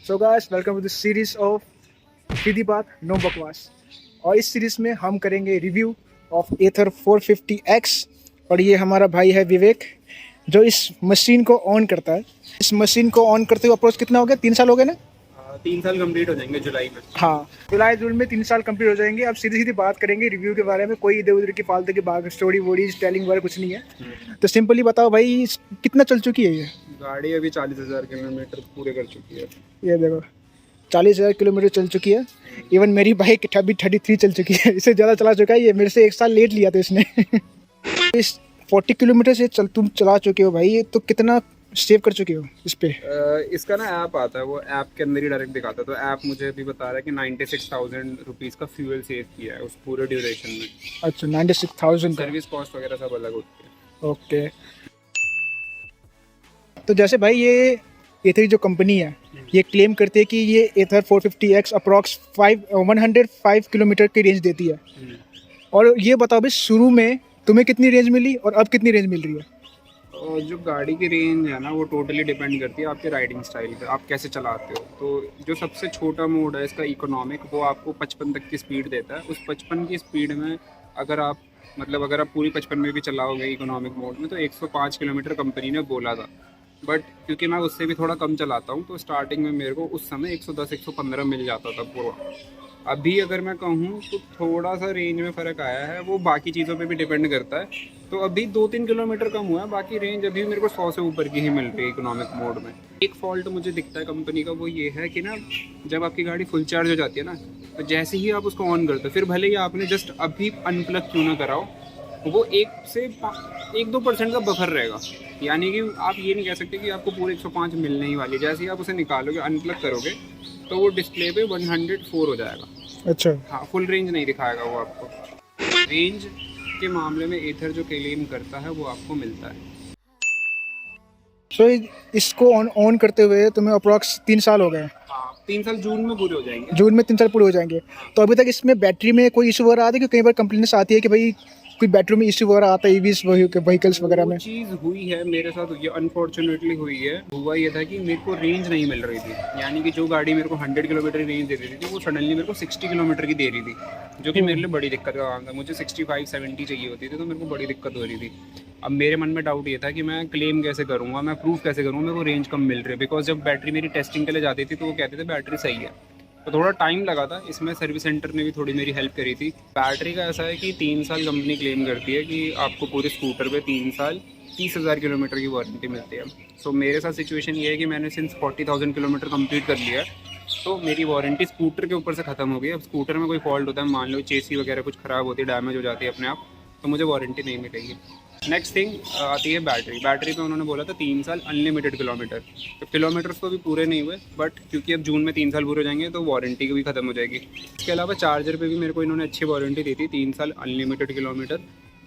So guys welcome to the series of सीधी बात no बकवास। और इस सीरीज में हम करेंगे रिव्यू ऑफ एथर 450X। और ये हमारा भाई है विवेक जो इस मशीन को ऑन करता है। इस मशीन को ऑन करते हुए अप्रोच कितना हो गया, 3 साल हो गए ना? 3 साल कंप्लीट हो जाएंगे जुलाई में। हाँ, जुलाई जून में 3 साल कंप्लीट हो जाएंगे। अब सीधी सीधी बात करेंगे रिव्यू के बारे में, कोई इधर उधर की फालतू की बात स्टोरी वोरी स्टाइलिंग वगैरह कुछ नहीं है। तो सिंपली बताओ भाई कितना चल चुकी है ये गाड़ी? अभी 40,000 किलोमीटर पूरे कर चुकी है। ये देखो 40,000 किलोमीटर चल चुकी है। इवन मेरी बाइक अभी 33 चल चुकी है, इससे ज़्यादा चला चुका है। ये मेरे से 1 साल लेट लिया था इसने। इस 40 किलोमीटर से तुम चला चुके हो भाई, तो कितना सेव कर चुके हो इस पे? इसका ना ऐप आता है, वो ऐप के अंदर ही डायरेक्ट दिखाता है। तो ऐप मुझे अभी बता रहा है कि 96,000 रुपीज़ का फ्यूल सेव किया है उस पूरे ड्यूरेशन में। अच्छा 96,000 का। सर्विस कॉस्ट वगैरह सब अलग होती है। ओके, तो जैसे भाई ये एथर जो कंपनी है ये क्लेम करती है कि ये एथर 450X अप्रॉक्स 105 किलोमीटर की रेंज देती है। और ये बताओ भाई शुरू में तुम्हें कितनी रेंज मिली और अब कितनी रेंज मिल रही है? और जो गाड़ी की रेंज है ना वो टोटली डिपेंड करती है आपके राइडिंग स्टाइल पे, आप कैसे चलाते हो। तो जो सबसे छोटा मोड है इसका इकोनॉमिक, वो आपको 55 तक की स्पीड देता है। उस 55 की स्पीड में अगर आप पूरी 55 में भी चलाओगे इकोनॉमिक मोड में तो 105 किलोमीटर कंपनी ने बोला था। बट क्योंकि मैं उससे भी थोड़ा कम चलाता हूँ तो स्टार्टिंग में मेरे को उस समय 110-115 मिल जाता था पूरा। अभी अगर मैं कहूँ तो थोड़ा सा रेंज में फ़र्क आया है, वो बाकी चीज़ों पे भी डिपेंड करता है। तो अभी 2-3 किलोमीटर कम हुआ है, बाकी रेंज अभी मेरे को 100 से ऊपर की ही मिल रही है इकोनॉमिक मोड में। एक फॉल्ट मुझे दिखता है कंपनी का, वो ये है कि ना जब आपकी गाड़ी फुल चार्ज हो जाती है ना, तो जैसे ही आप उसको ऑन करते हो, फिर भले ही आपने जस्ट अभी अनप्लग क्यों ना कराओ, वो 1-2% का बफर रहेगा। यानी कि आप ये नहीं कह सकते कि आपको पूरे 105 मिलने ही वाली। जैसे ही आप उसे निकालोगे, अनप्लग करोगे, तो वो डिस्प्ले पे 104 हो जाएगा। अच्छा, हाँ, फुल रेंज नहीं दिखाएगा वो आपको। रेंज के मामले में एथर जो क्लेम करता है वो आपको मिलता है। सो इसको ऑन करते हुए तुम्हें अप्रॉक्स 3 साल हो गए? हाँ, 3 साल जून में पूरे हो जाएंगे। जून में 3 साल पूरे हो जाएंगे। तो अभी तक इसमें बैटरी में कोई इशू वगैरह आता है? क्योंकि कई बार कंप्लेंट्स आती है कि भाई कोई बैटरी में इशू वगैरह आता है ईवीज व्हीकल्स वगैरह में। चीज़ हुई है मेरे साथ, ये अनफॉर्चुनेटली हुई है। हुआ ये था कि मेरे को रेंज नहीं मिल रही थी। यानी कि जो गाड़ी मेरे को 100 किलोमीटर की रेंज दे रही थी वो सडनली मेरे को 60 किलोमीटर की दे रही थी, जो कि मेरे लिए बड़ी दिक्कत का काम था। मुझे 65-70 चाहिए होती थी, तो मेरे को बड़ी दिक्कत हो रही थी। अब मेरे मन में डाउट ये था कि मैं क्लेम कैसे करूँगा, मैं प्रूफ कैसे करूँगा मेरे को रेंज कम मिल रही है। बिकॉज जब बैटरी मेरी टेस्टिंग के लिए जाती थी तो वो कहते थे बैटरी सही है। तो थोड़ा टाइम लगा था इसमें। सर्विस सेंटर ने भी थोड़ी मेरी हेल्प करी थी। बैटरी का ऐसा है कि 3 साल कंपनी क्लेम करती है कि आपको पूरे स्कूटर पे 3 साल 30,000 किलोमीटर की वारंटी मिलती है। सो मेरे साथ सिचुएशन ये है कि मैंने सिंस 40,000 किलोमीटर कंप्लीट कर लिया है, तो मेरी वारंटी स्कूटर के ऊपर से ख़त्म हो गई। अब स्कूटर में कोई फॉल्ट होता है, मान लो चेसी वगैरह कुछ ख़राब होती है, डैमेज हो जाती है अपने आप, तो मुझे वारंटी नहीं मिलेगी। नेक्स्ट थिंग आती है बैटरी। बैटरी पे उन्होंने बोला था 3 साल अनलिमिटेड किलोमीटर। तो किलोमीटर्स तो अभी पूरे नहीं हुए, बट क्योंकि अब जून में 3 साल पूरे हो जाएंगे तो वारंटी भी ख़त्म हो जाएगी। इसके अलावा चार्जर पे भी मेरे को इन्होंने अच्छी वारंटी दी थी, 3 साल अनलिमिटेड किलोमीटर।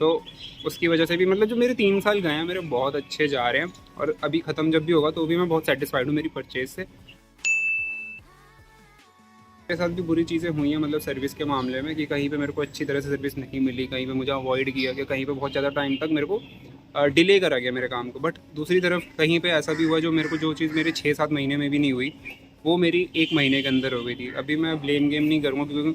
तो उसकी वजह से भी जो मेरे 3 साल गए हैं मेरे बहुत अच्छे जा रहे हैं। और अभी ख़त्म जब भी होगा तो भी मैं बहुत सेटिस्फाइड हूँ मेरी परचेज से। मेरे साथ भी बुरी चीज़ें हुई हैं सर्विस के मामले में, कि कहीं पे मेरे को अच्छी तरह से सर्विस नहीं मिली, कहीं पे मुझे अवॉइड किया गया, कहीं पे बहुत ज़्यादा टाइम तक मेरे को डिले करा गया मेरे काम को। बट दूसरी तरफ कहीं पे ऐसा भी हुआ जो चीज़ मेरे 6-7 महीने में भी नहीं हुई, वो मेरी 1 महीने के अंदर हो गई थी। अभी मैं ब्लेम गेम नहीं करूँगा क्योंकि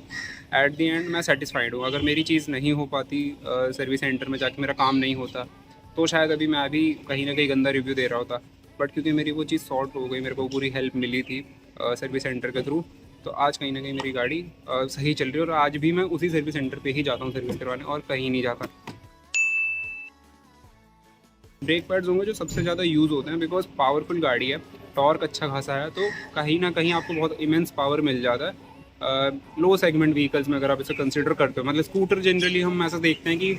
एट दी एंड मैं सेटिस्फाइड हूँ। अगर मेरी चीज़ नहीं हो पाती सर्विस सेंटर में जाके, मेरा काम नहीं होता, तो शायद अभी मैं भी कहीं ना कहीं गंदा रिव्यू दे रहा होता। बट क्योंकि मेरी वो चीज़ सॉर्ट हो गई, मेरे को पूरी हेल्प मिली थी सर्विस सेंटर के थ्रू, तो आज कहीं ना कहीं मेरी गाड़ी सही चल रही है। और आज भी मैं उसी सर्विस सेंटर पे ही जाता हूँ सर्विस करवाने, और कहीं नहीं जाता। ब्रेक पैड्स होंगे जो सबसे ज़्यादा यूज़ होते हैं, बिकॉज पावरफुल गाड़ी है, टॉर्क अच्छा खासा है, तो कहीं ना कहीं आपको बहुत इमेंस पावर मिल जाता है लो सेगमेंट व्हीकल्स में अगर आप इसे कंसिडर करते हो। स्कूटर जनरली हम ऐसा देखते हैं कि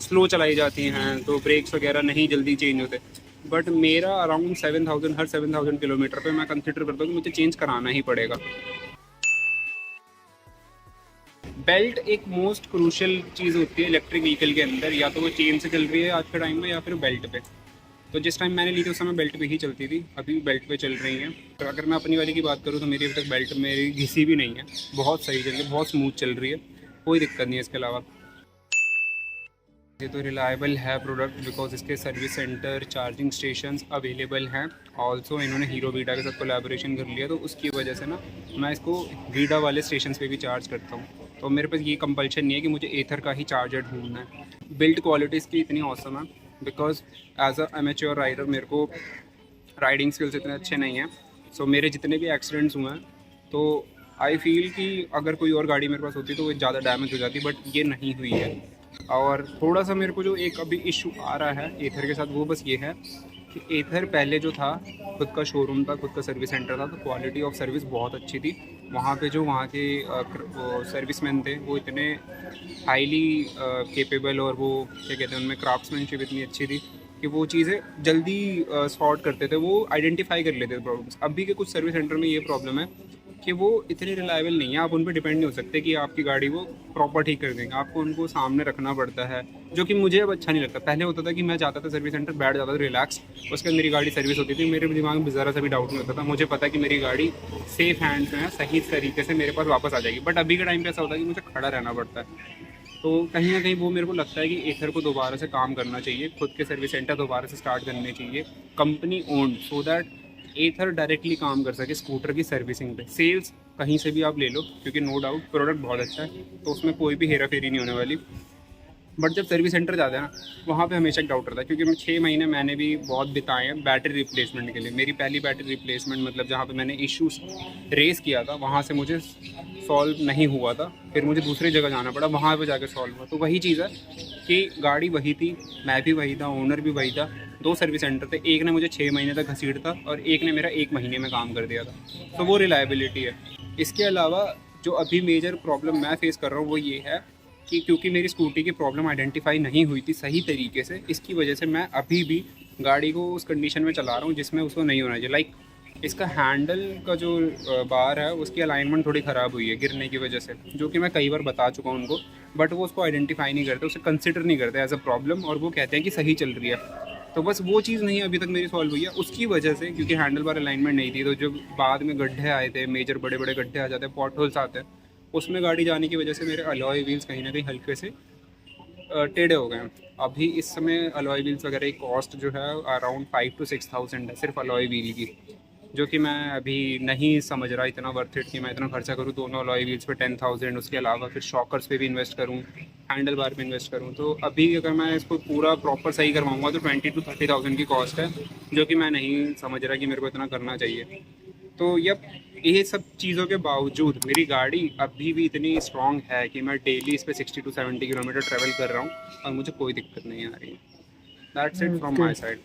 स्लो चलाई जाती हैं तो ब्रेक्स वगैरह नहीं जल्दी चेंज होते। बट मेरा अराउंड 7,000 हर 7,000 किलोमीटर पे मैं कंसिडर करता हूँ कि मुझे चेंज कराना ही पड़ेगा। बेल्ट एक मोस्ट क्रूशियल चीज़ होती है इलेक्ट्रिक व्हीकल के अंदर, या तो वो चेन से चल रही है आज के टाइम में या फिर बेल्ट पे। तो जिस टाइम मैंने ली थी उस समय बेल्ट पे ही चलती थी, अभी भी बेल्ट पे चल रही हैं। तो अगर मैं अपनी वाली की बात करूँ तो मेरी अभी तक बेल्ट मेरी घिसी भी नहीं है, बहुत सही चल रही है, बहुत स्मूथ चल रही है, कोई दिक्कत नहीं है इसके अलावा। ये तो रिलायबल है प्रोडक्ट बिकॉज इसके service centre charging stations available हैं। ऑल्सो इन्होंने हीरो वीडा के साथ कोलैबोरेशन कर लिया, तो उसकी वजह से ना मैं इसको वीडा वाले स्टेशन पे भी चार्ज करता हूँ। तो मेरे पास ये कंपल्शन नहीं है कि मुझे एथर का ही चार्जर ढूंढना है। बिल्ड क्वालिटी इसकी इतनी औसम है because as a amateur rider मेरे को राइडिंग स्किल्स इतने अच्छे नहीं हैं। सो मेरे जितने भी एक्सीडेंट्स हुए हैं तो आई फील कि अगर कोई और गाड़ी मेरे पास होती तो वो ज़्यादा डैमेज हो जाती, बट ये नहीं हुई है। और थोड़ा सा मेरे को जो एक अभी इशू आ रहा है एथर के साथ वो बस ये है कि एथर पहले जो था खुद का शोरूम था, खुद का सर्विस सेंटर था, तो क्वालिटी ऑफ सर्विस बहुत अच्छी थी। वहाँ पे जो वहाँ के सर्विसमैन थे वो इतने हाईली केपेबल और वो क्या कहते हैं उनमें क्राफ्ट्समैनशिप इतनी अच्छी थी कि वो चीज़ें जल्दी सॉर्ट करते थे, वो आइडेंटिफाई कर लेते थे प्रॉब्लम्स। अभी के कुछ सर्विस सेंटर में ये प्रॉब्लम है कि वो इतने रिलायबल नहीं है, आप उन पर डिपेंड नहीं हो सकते कि आपकी गाड़ी वो प्रॉपर ठीक कर देंगे, आपको उनको सामने रखना पड़ता है, जो कि मुझे अब अच्छा नहीं लगता। पहले होता था कि मैं जाता था सर्विस सेंटर, बैठ जाता था रिलैक्स, उसके अंदर मेरी गाड़ी सर्विस होती थी, मेरे दिमाग में ज़रा सा भी डाउट नहीं होता था, मुझे पता है कि मेरी गाड़ी सेफ हैंड्स में है, सही तरीके से मेरे पास वापस आ जाएगी। बट अभी के टाइम पे ऐसा होता है कि मुझे खड़ा रहना पड़ता है। तो कहीं ना कहीं वो मेरे को लगता है कि एथर को दोबारा से काम करना चाहिए, खुद के सर्विस सेंटर दोबारा से स्टार्ट करने चाहिए, company owned, so that Ather directly काम कर सके स्कूटर की सर्विसिंग पे। सेल्स कहीं से भी आप ले लो क्योंकि नो डाउट प्रोडक्ट बहुत अच्छा है, तो उसमें कोई भी हेरा फेरी नहीं होने वाली। बट जब सर्विस सेंटर जाते हैं ना, वहाँ पे हमेशा एक डाउट रहता है, क्योंकि मैं 6 महीने मैंने भी बहुत बिताए हैं बैटरी रिप्लेसमेंट के लिए। मेरी पहली बैटरी रिप्लेसमेंट मतलब जहाँ पे मैंने इश्यूज रेस किया था वहाँ से मुझे सॉल्व नहीं हुआ था, फिर मुझे दूसरी जगह जाना पड़ा, वहाँ पे जाकर सॉल्व हुआ। तो वही चीज़ है कि गाड़ी वही थी, मैं भी वही था, ओनर भी वही था, 2 सर्विस सेंटर थे, एक ने मुझे 6 महीने तक घसीटा और एक ने मेरा 1 महीने में काम कर दिया था। तो वो रिलायबिलिटी है। इसके अलावा जो अभी मेजर प्रॉब्लम मैं फेस कर रहा हूँ वो ये है कि क्योंकि मेरी स्कूटी की प्रॉब्लम आइडेंटिफाई नहीं हुई थी सही तरीके से, इसकी वजह से मैं अभी भी गाड़ी को उस कंडीशन में चला रहा हूँ जिसमें उसको नहीं होना चाहिए। लाइक इसका हैंडल का जो बार है उसकी अलाइनमेंट थोड़ी ख़राब हुई है गिरने की वजह से, जो कि मैं कई बार बता चुका हूँ उनको, बट वो उसको आइडेंटिफाई नहीं करते, उसे कंसिडर नहीं करते एज अ प्रॉब्लम, और वो कहते हैं कि सही चल रही है। तो बस वो चीज़ नहीं अभी तक मेरी सॉल्व हुई है उसकी वजह से, क्योंकि हैंडल बार अलाइनमेंट नहीं थी। तो जब बाद में गड्ढे आए थे, मेजर बड़े बड़े गड्ढे आ जाते हैं, पॉट होल्स आते हैं, उसमें गाड़ी जाने की वजह से मेरे अलॉय व्हील्स कहीं ना कहीं हल्के से टेढ़े हो गए हैं। अभी इस समय अलॉय व्हील्स वगैरह की कॉस्ट जो है अराउंड 5 to 6,000 है सिर्फ अलॉय व्हील की, जो कि मैं अभी नहीं समझ रहा इतना वर्थ इट कि मैं इतना खर्चा करूँ दोनों अलॉय व्हील्स पे 10,000, उसके अलावा फिर शॉकर्स पे भी इन्वेस्ट करूँ, हैंडल बार पे इन्वेस्ट करूँ। तो अभी अगर मैं इसको पूरा प्रॉपर सही करवाऊँगा तो 20 to 30,000 की कॉस्ट है, जो कि मैं नहीं समझ रहा कि मेरे को इतना करना चाहिए। तो ये सब चीज़ों के बावजूद मेरी गाड़ी अभी भी इतनी स्ट्रॉन्ग है कि मैं डेली इस पर 60 to 70 किलोमीटर ट्रैवल कर रहा हूँ और मुझे कोई दिक्कत नहीं आ रही है। That's it from my side.